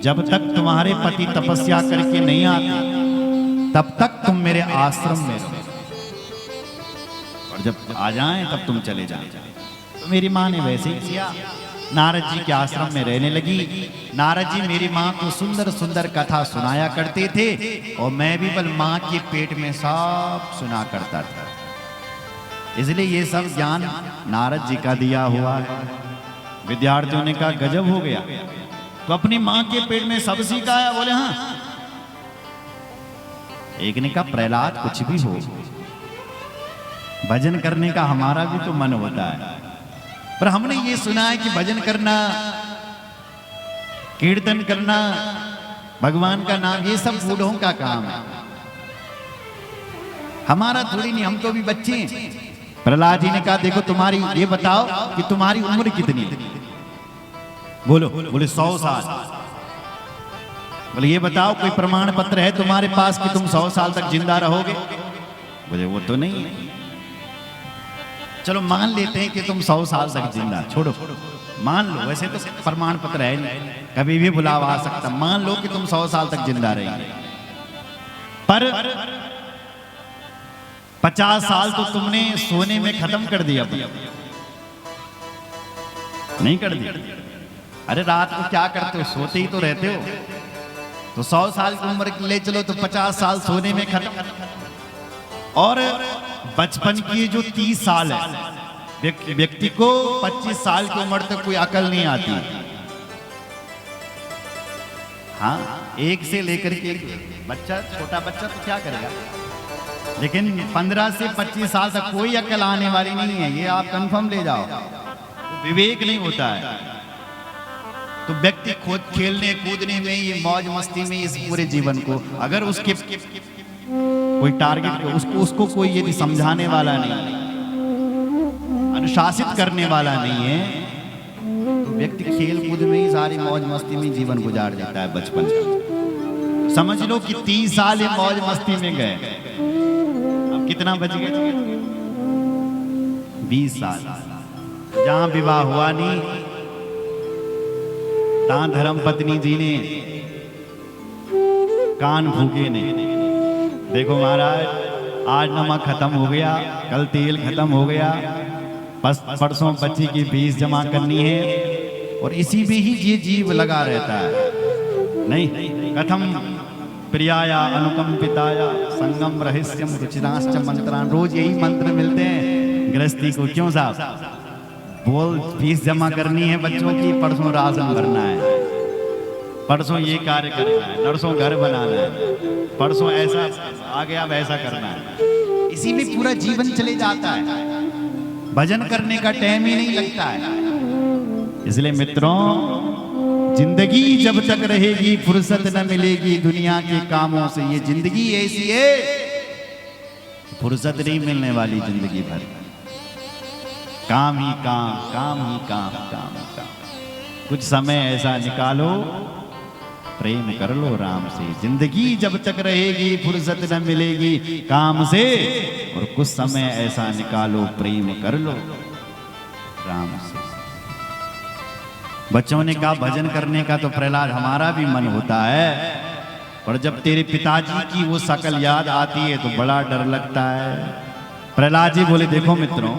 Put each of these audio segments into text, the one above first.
जब तक तुम्हारे पति तपस्या करके नहीं आते तब तक तुम मेरे आश्रम में रहो, और जब आ जाएं तब तुम चले जाएं। तो मेरी माँ ने वैसे ही किया, नारद जी के आश्रम में रहने लगी। नारद जी मेरी माँ को सुंदर सुंदर कथा सुनाया करते थे और मैं भी बल माँ के पेट में सब सुना करता था। इसलिए ये सब ज्ञान नारद जी का दिया हुआ है। विद्यार्थियों ने कहा गजब हो गया, तो अपनी माँ के पेट में सब सिखाया? बोले हाँ। एक ने कहा प्रहलाद कुछ भी हो, भजन करने का हमारा भी तो मन होता है, पर हमने ये सुना है कि भजन करना, कीर्तन करना, भगवान का नाम, ये सब बूढ़ों का काम है, हमारा थोड़ी नहीं, हम तो भी बच्चे हैं। प्रहलाद जी ने कहा देखो तुम्हारी, ये बताओ कि तुम्हारी उम्र कितनी है? बोलो। बोले 100 साल। बोले ये बताओ कोई प्रमाण पत्र है तुम्हारे पास कि तुम 100 साल तक जिंदा रहोगे? बोले वो तो नहीं है। चलो मान लेते हैं कि तुम 100 साल तक जिंदा, छोड़ो मान लो, वैसे तो प्रमाण पत्र है नहीं, कभी भी बुलावा आ सकता, मान लो कि तुम 100 साल तक जिंदा रहेंगे, पर 50 साल तो तुमने सोने में खत्म कर दिया, नहीं कर दिया? अरे रात को क्या करते हो, सोते ही तो रहते हो। तो 100 साल की उम्र ले चलो तो 50 साल सोने में खत्म, और बचपन की जो 30 साल है, व्यक्ति को 25 साल की उम्र तक कोई अकल नहीं आती। हाँ, एक से लेकर के बच्चा, छोटा बच्चा तो क्या करेगा, लेकिन 15 से 25 साल तक कोई अकल आने वाली नहीं है, ये आप कंफर्म ले जाओ। तो विवेक नहीं होता है, तो व्यक्ति खुद खेलने कूदने में, ये मौज मस्ती में, इस पूरे जीवन को अगर उसके कोई टारगेट, उसको कोई यदि समझाने वाला नहीं, अनुशासित करने वाला नहीं है, तो व्यक्ति खेल कूद में ही सारी मौज मस्ती में जीवन गुजार देता है बचपन का। समझ लो कि 30 साल ये मौज मस्ती में गए, अब कितना बच गए? 20 साल। जहां विवाह हुआ नहीं, तहां धर्म पत्नी जी ने कान भूखे नहीं। देखो महाराज, आज नमक खत्म हो गया, कल तेल खत्म हो गया, बस परसों बच्ची की फीस जमा करनी है, और इसी में ही ये जीव लगा रहता है। नहीं, कथम प्रियाया अनुकंपिताया संगम रहस्यम रुचिराश्च मंत्रान, रोज यही मंत्र मिलते हैं गृहस्थी को। क्यों साहब? बोल फीस जमा करनी है बच्चों की, परसों राशन भरना है, परसों ये कार्य करना है, नरसों घर बनाना है, परसों ऐसा आ गया वैसा करना है, इसी में पूरा जीवन चले जाता है, भजन करने का टाइम ही नहीं लगता है। इसलिए मित्रों, जिंदगी जब तक रहेगी फुर्सत न मिलेगी दुनिया के कामों से। ये जिंदगी ऐसी है, फुर्सत नहीं मिलने वाली जिंदगी भर, काम ही काम, काम ही काम, काम ही काम। कुछ समय ऐसा निकालो, प्रेम कर लो राम से। जिंदगी जब तक रहेगी फुर्सत न मिलेगी काम से, और कुछ समय ऐसा निकालो, प्रेम कर लो राम से। बच्चों ने कहा भजन करने का तो प्रहलाद हमारा भी मन होता है, पर जब तेरे पिताजी की वो शकल याद आती है तो बड़ा डर लगता है। प्रहलाद जी बोले देखो मित्रों,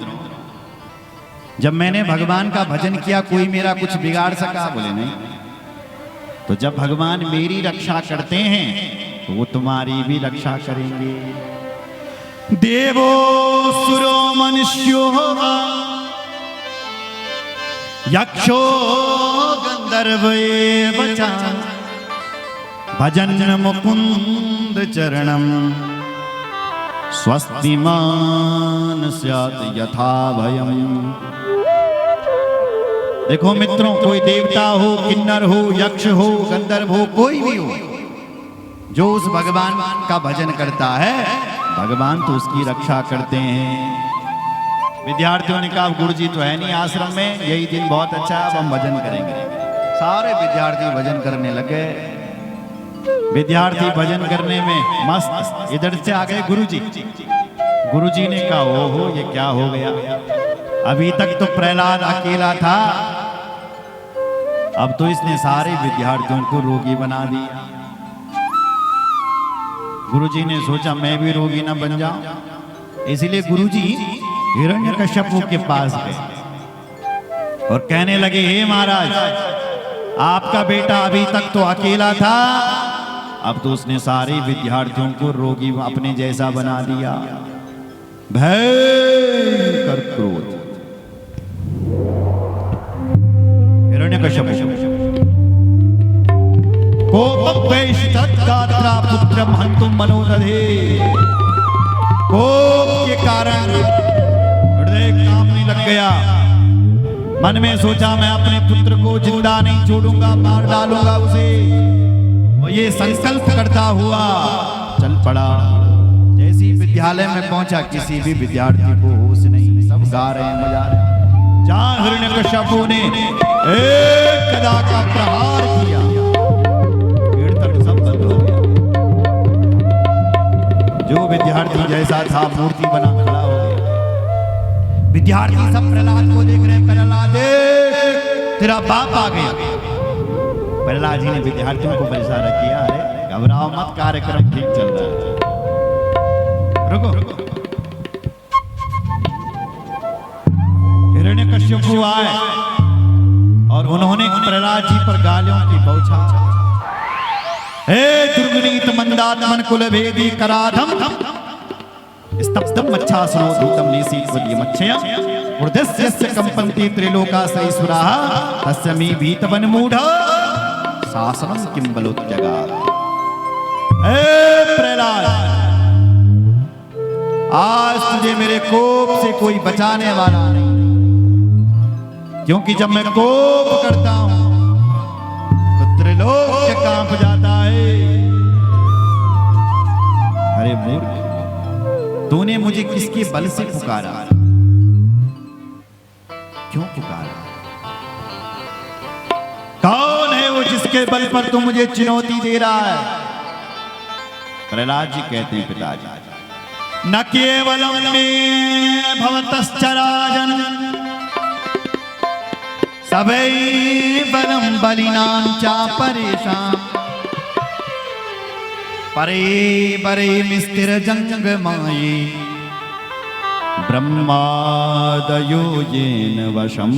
जब मैंने भगवान का भजन किया कोई मेरा कुछ बिगाड़ सका? बोले नहीं। तो जब भगवान मेरी रक्षा करते हैं तो वो तुम्हारी भी रक्षा करेंगे। देवो सुरो मनुष्यो यक्षो गंधर्व एव च भजन मुकुंद चरणम स्वस्तिमान स्यात् यथा भयम। देखो मित्रों, कोई देवता हो, किन्नर हो, यक्ष हो, गंधर्व हो, कोई भी हो, जो उस भगवान का भजन करता है भगवान तो उसकी रक्षा करते हैं। विद्यार्थियों ने कहा गुरु जी तो है नहीं आश्रम में, यही दिन बहुत अच्छा है, अब हम भजन करेंगे। सारे विद्यार्थी भजन करने लगे। विद्यार्थी भजन करने में मस्त, इधर से आ गए गुरुजी। गुरुजी ने कहा ओहो ये क्या हो गया, अभी तक तो प्रहलाद अकेला था, अब तो इसने सारे विद्यार्थियों को रोगी बना दिया। गुरुजी ने सोचा मैं भी रोगी ना बन जाऊं, इसलिए गुरुजी हिरण्यकश्यप के पास गए और कहने लगे, हे महाराज, आपका बेटा अभी तक तो अकेला था, अब तो उसने सारे विद्यार्थियों को रोगी अपने जैसा बना दिया। भयंकर क्रोध हिरण्यकश्यप कोपवेशतत्गात्रा पुत्रम हन्तुम मनोदधे। कोप के कारण हृदय कामने लग गया। मन में सोचा मैं अपने पुत्र को जिंदा नहीं छोड़ूंगा, मार डालूंगा उसे। और ये संकल्प करता हुआ चल पड़ा। जैसी विद्यालय में पहुंचा, किसी भी विद्यार्थी को होश नहीं, सब गा रहे हैं, मजा रहे हैं। जहां हिरण्यकश्यप ने एक गदा का प्रहार किया, कीर्तन सब बंद हो गया। जो विद्यार्थी जैसा था मूर्ति बना खड़ा हो गया। विद्यार्थी सब प्रहलाद को देख रहे हैं। प्रहलाद, तेरा बाप आ गया। प्रहलाद जी ने विद्यार्थियों को इशारा किया, अरे घबराओ मत, कार्यक्रम ठीक चल रहा है, रुको। हिरण्यकश्यप आए और उन्होंने प्रहलाद जी पर गालियों की बौछार। हे दुर्गुणित मंदात्मन कुल भेदी कराधम स्तब्धम मच्छासनो धूतम निसीत्वदीय मच्छया ऊर्ध्वस्य कंपन्ति त्रिलोका सहिष्णुराः तस्य मे भीतवन मूढ़ शासनम किं बलोत्यगा। हे प्रहलाद, आज तुझे मेरे कोप से कोई बचाने वाला नहीं, क्योंकि जब मैं कोप करता हूं तो त्रिलोक कांप जाता है। अरे मूर्ख, तूने मुझे किसके बल से पुकारा? क्यों पुकारा? कौन है वो जिसके बल पर तू मुझे चुनौती दे रहा है? प्रहलाद जी कहते हैं, पिताजी, न केवलम में भवतश्चराजन सबैवरं बलिनां चा परेशान परे परे मिस्तिर जंग माये ब्रह्मादयो येन वशं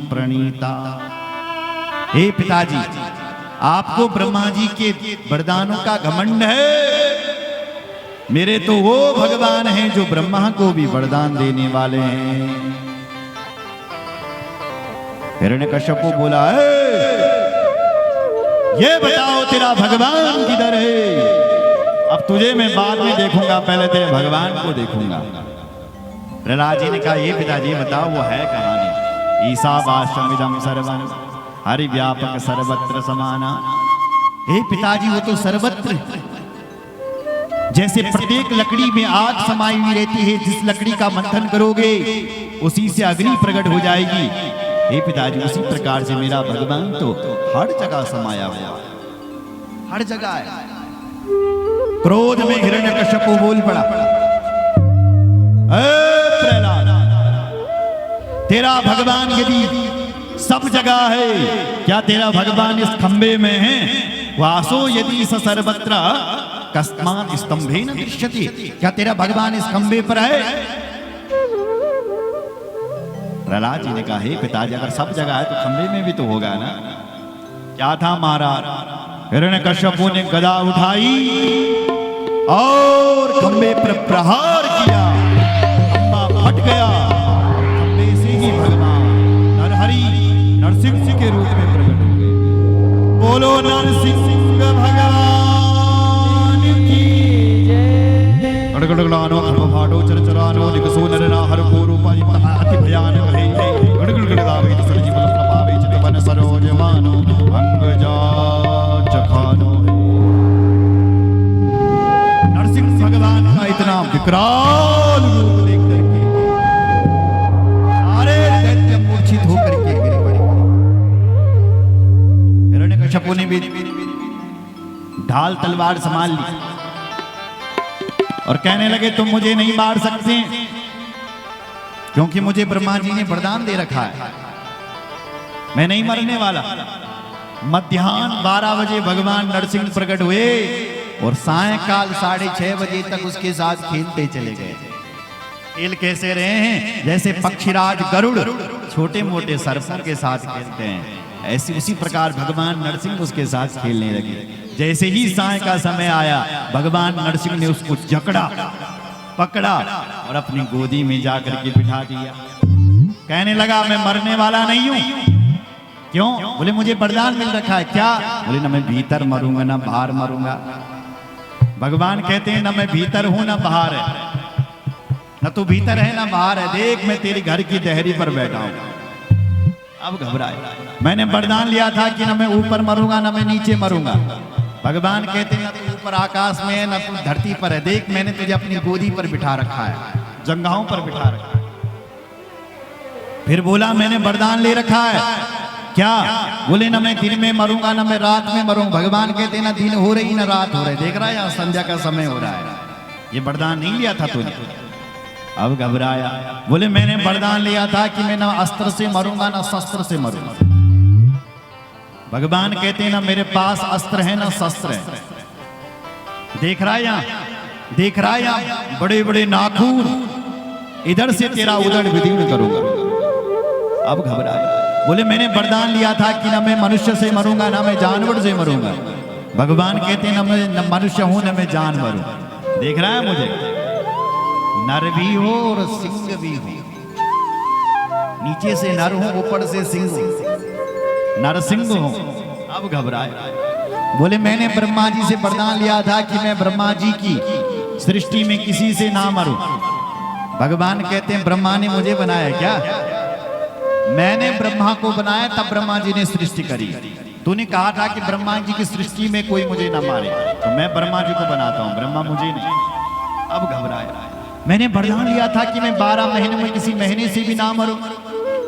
प्रणीता। हे पिताजी, आपको ब्रह्मा जी के वरदानों का घमंड है। मेरे तो वो भगवान हैं जो ब्रह्मा को भी वरदान देने वाले हैं। हिरण्यकश्यप को बोला, ये बताओ तेरा भगवान किधर है? अब तुझे मैं बाद में देखूंगा, पहले तेरे भगवान को देखूंगा। प्रहलाद जी ने कहा, ये पिताजी बताओ वो है कहानी। ईशावास्यमिदं सर्वं हरि व्यापक सर्वत्र समाना। हे पिताजी, वो तो सर्वत्र, जैसे प्रत्येक लकड़ी में आग समाई हुई रहती है, जिस लकड़ी का मंथन करोगे उसी से अग्नि प्रकट हो जाएगी। हे पिताजी, उसी प्रकार से मेरा भगवान तो हर जगह समाया हुआ, हर जगह है। क्रोध में हिरण्यकश्यप बोल पड़ा, प्रहलाद, तेरा भगवान यदि सब जगह है, क्या तेरा भगवान इस खंबे में है? वासो यदि स सर्वत्र कस्मात् स्तंभेन दृश्यते। क्या तेरा भगवान इस खंबे पर है? प्रहलाद जी ने कहा, हे पिताजी, अगर सब जगह है तो खंबे में भी तो होगा ना। क्या था महाराज? हिरण्यकश्यप ने गदा उठाई और खंबे पर प्रहार किया। खंबा फट गया। खंबे से ही भगवान नरहरि नरसिंह के रूप में प्रकट हो गए। बोलो नरसिंह भगवान की जय। गड़गड़गड़ानो खंभाटो चरचरानो निकसो नरनाहर को रूपानि अति भयानक है। गड़गड़गड़ावे सरजी बल प्रभावे चितवन सरोजमानो अंगजा चखानो। नरसिंह भगवान का इतना विकराल रूप देख करके सारे दैत्य मूर्छित होकर के गिर पड़े। हिरण्यकश्यप ने भी ढाल तलवार संभाल ली और कहने लगे, तुम मुझे नहीं मार सकते, क्योंकि मुझे ब्रह्मा जी ने वरदान दे रखा है, मैं नहीं मरने वाला। मध्याह्न 12 बजे भगवान नरसिंह प्रकट हुए और सायंकाल 6:30 बजे तक उसके साथ खेलते चले गए। खेल कैसे रहे हैं? जैसे पक्षीराज गरुड़ छोटे मोटे सर्पों के साथ खेलते हैं, ऐसे उसी प्रकार भगवान नरसिंह उसके साथ खेलने लगे। जैसे ही साय का समय आया, भगवान नरसिंह ने उसको जकड़ा, पकड़ा और अपनी गोदी में जाकर के बिठा दिया। कहने लगा, मैं मरने वाला नहीं हूं। क्यों? बोले, मुझे वरदान मिल रखा है। क्या? बोले, ना मैं भीतर मरूंगा ना बाहर मरूंगा। भगवान कहते हैं, ना मैं भीतर हूं ना बाहर है, ना तू भीतर है ना बाहर है। देख, मैं तेरी घर की देहरी पर बैठा हूं। अब घबराए। मैंने वरदान लिया था कि ना मैं ऊपर मरूंगा ना मैं नीचे मरूंगा। भगवान कहते हैं, ना तू ऊपर आकाश में है ना तू धरती पर है। देख, मैंने तुझे अपनी गोदी पर बिठा रखा है, जंघाओं पर बिठा रखा है। फिर बोला, मैंने वरदान ले रखा है। क्या? बोले, ना मैं दिन में मरूंगा ना मैं रात में मरूंगा। भगवान कहते हैं, ना दिन हो रही ना रात हो रही। देख रहा है, यहाँ संध्या का समय हो रहा है। ये वरदान नहीं लिया था तूने। अब घबराया। बोले, मैंने वरदान लिया था कि मैं ना अस्त्र से मरूंगा ना शस्त्र से मरूंगा। भगवान कहते हैं, ना मेरे पास अस्त्र है ना शस्त्र है। देख रहा है यहाँ, देख रहा है यहाँ बड़े बड़े नाखून, इधर से तेरा उदर विदीर्ण करूंगा। अब घबराया। बोले, मैंने वरदान लिया था कि ना मैं मनुष्य से मरूंगा ना मैं जानवर से मरूंगा। भगवान कहते हैं, ना मैं न मनुष्य हूं ना मैं जानवर हूं। देख रहा है, मुझे नर भी हो और सिंह भी हो। नीचे से नर हो, ऊपर से सिंह हो, नरसिंह हो। अब घबराए। बोले, मैंने ब्रह्मा जी से वरदान लिया था कि मैं ब्रह्मा जी की सृष्टि में किसी से ना मरूं। भगवान कहते हैं, ब्रह्मा ने मुझे बनाया क्या? मैंने ब्रह्मा को बनाया, तब ब्रह्मा जी ने सृष्टि करी। तूने कहा था कि ब्रह्मा जी की सृष्टि में कोई मुझे ना मारे, तो मैं ब्रह्मा जी को बनाता हूं, ब्रह्मा मुझे नहीं। अब घबराया। मैंने वरदान लिया था कि मैं 12 महीने में किसी महीने से भी ना मरूं।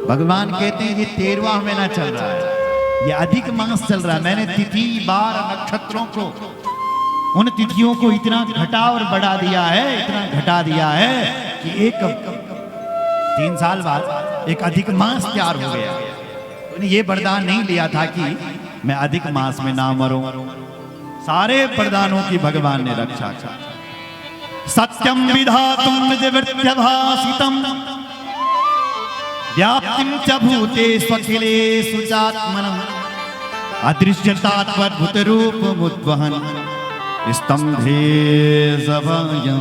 भगवान कहते हैं, ये 13वां महीना चल रहा है, ये अधिक मास चल रहा है। मैंने तिथि बार नक्षत्रों को, उन तिथियों को इतना घटा और बढ़ा दिया है, इतना घटा दिया है कि एक 3 साल बाद एक अधिक मास तैयार हो गया। तो ये वरदान नहीं लिया था कि मैं अधिक मास में ना मरूं। सारे वरदानों की भगवान ने रक्षा की। सत्यम विधातुम निजवृत्यभासितम व्याप्तिं च भूतेषु अखिलेषु चात्मनः अदृश्यतात्वद्भुत रूपमुद्वहन् स्तंभे सभायां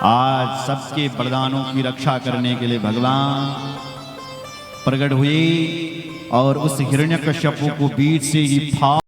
आज सबके वरदानों की रक्षा करने के लिए भगवान प्रकट हुए और उस हिरण्यकश्यप को बीच से ही फाड़